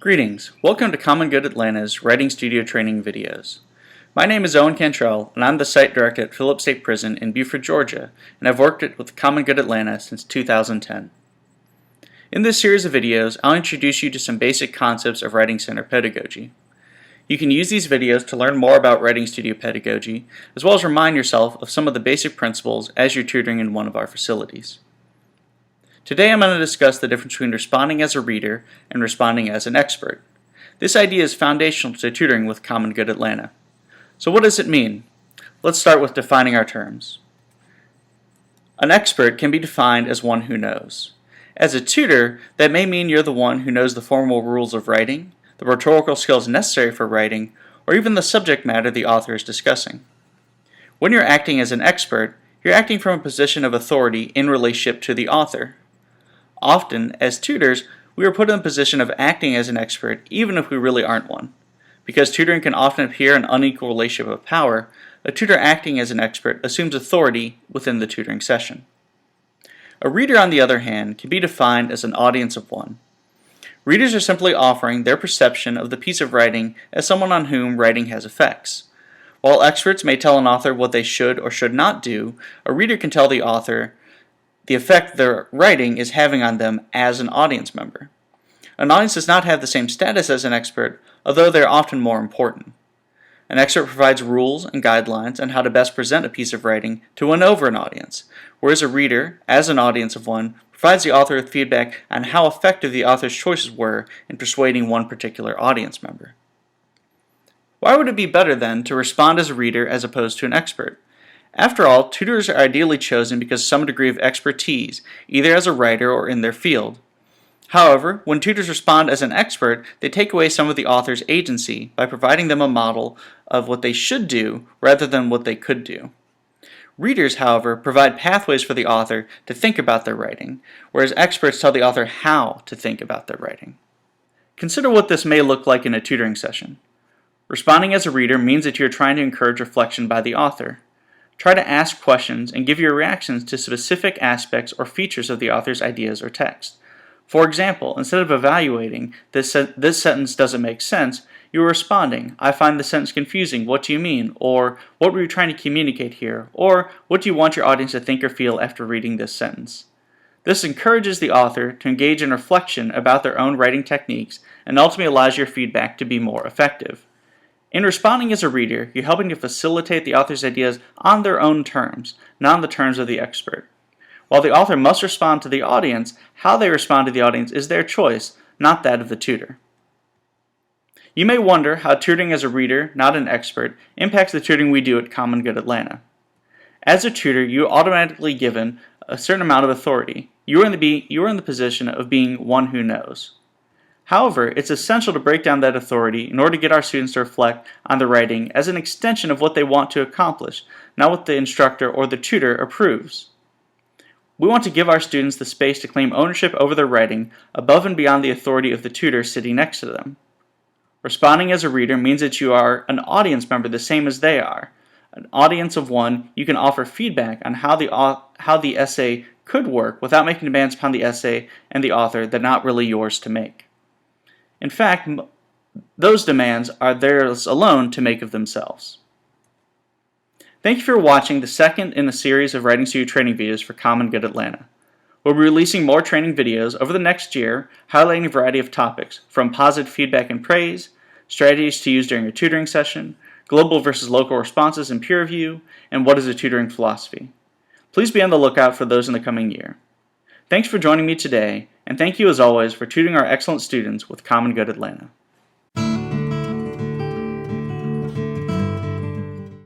Greetings, welcome to Common Good Atlanta's Writing Studio Training videos. My name is Owen Cantrell, and I'm the Site Director at Phillips State Prison in Beaufort, Georgia, and I've worked with Common Good Atlanta since 2010. In this series of videos, I'll introduce you to some basic concepts of Writing Center pedagogy. You can use these videos to learn more about Writing Studio pedagogy, as well as remind yourself of some of the basic principles as you're tutoring in one of our facilities. Today I'm going to discuss the difference between responding as a reader and responding as an expert. This idea is foundational to tutoring with Common Good Atlanta. So what does it mean? Let's start with defining our terms. An expert can be defined as one who knows. As a tutor, that may mean you're the one who knows the formal rules of writing, the rhetorical skills necessary for writing, or even the subject matter the author is discussing. When you're acting as an expert, you're acting from a position of authority in relationship to the author. Often, as tutors, we are put in the position of acting as an expert even if we really aren't one. Because tutoring can often appear an unequal relationship of power, a tutor acting as an expert assumes authority within the tutoring session. A reader, on the other hand, can be defined as an audience of one. Readers are simply offering their perception of the piece of writing as someone on whom writing has effects. While experts may tell an author what they should or should not do, a reader can tell the author the effect their writing is having on them as an audience member. An audience does not have the same status as an expert, although they are often more important. An expert provides rules and guidelines on how to best present a piece of writing to win over an audience, whereas a reader, as an audience of one, provides the author with feedback on how effective the author's choices were in persuading one particular audience member. Why would it be better, then, to respond as a reader as opposed to an expert? After all, tutors are ideally chosen because of some degree of expertise, either as a writer or in their field. However, when tutors respond as an expert, they take away some of the author's agency by providing them a model of what they should do rather than what they could do. Readers, however, provide pathways for the author to think about their writing, whereas experts tell the author how to think about their writing. Consider what this may look like in a tutoring session. Responding as a reader means that you're trying to encourage reflection by the author. Try to ask questions and give your reactions to specific aspects or features of the author's ideas or text. For example, instead of evaluating, this sentence doesn't make sense, you are responding, I find the sentence confusing, what do you mean? Or, what were you trying to communicate here? Or, what do you want your audience to think or feel after reading this sentence? This encourages the author to engage in reflection about their own writing techniques and ultimately allows your feedback to be more effective. In responding as a reader, you're helping to facilitate the author's ideas on their own terms, not on the terms of the expert. While the author must respond to the audience, how they respond to the audience is their choice, not that of the tutor. You may wonder how tutoring as a reader, not an expert, impacts the tutoring we do at Common Good Atlanta. As a tutor, you are automatically given a certain amount of authority. You are in the position of being one who knows. However, it's essential to break down that authority in order to get our students to reflect on the writing as an extension of what they want to accomplish, not what the instructor or the tutor approves. We want to give our students the space to claim ownership over their writing above and beyond the authority of the tutor sitting next to them. Responding as a reader means that you are an audience member the same as they are. An audience of one, you can offer feedback on how the essay could work without making demands upon the essay and the author that are not really yours to make. In fact, those demands are theirs alone to make of themselves. Thank you for watching the second in a series of Writing Studio training videos for Common Good Atlanta. We'll be releasing more training videos over the next year, highlighting a variety of topics, from positive feedback and praise, strategies to use during a tutoring session, global versus local responses in peer review, and what is a tutoring philosophy. Please be on the lookout for those in the coming year. Thanks for joining me today, and thank you as always for tutoring our excellent students with Common Good Atlanta.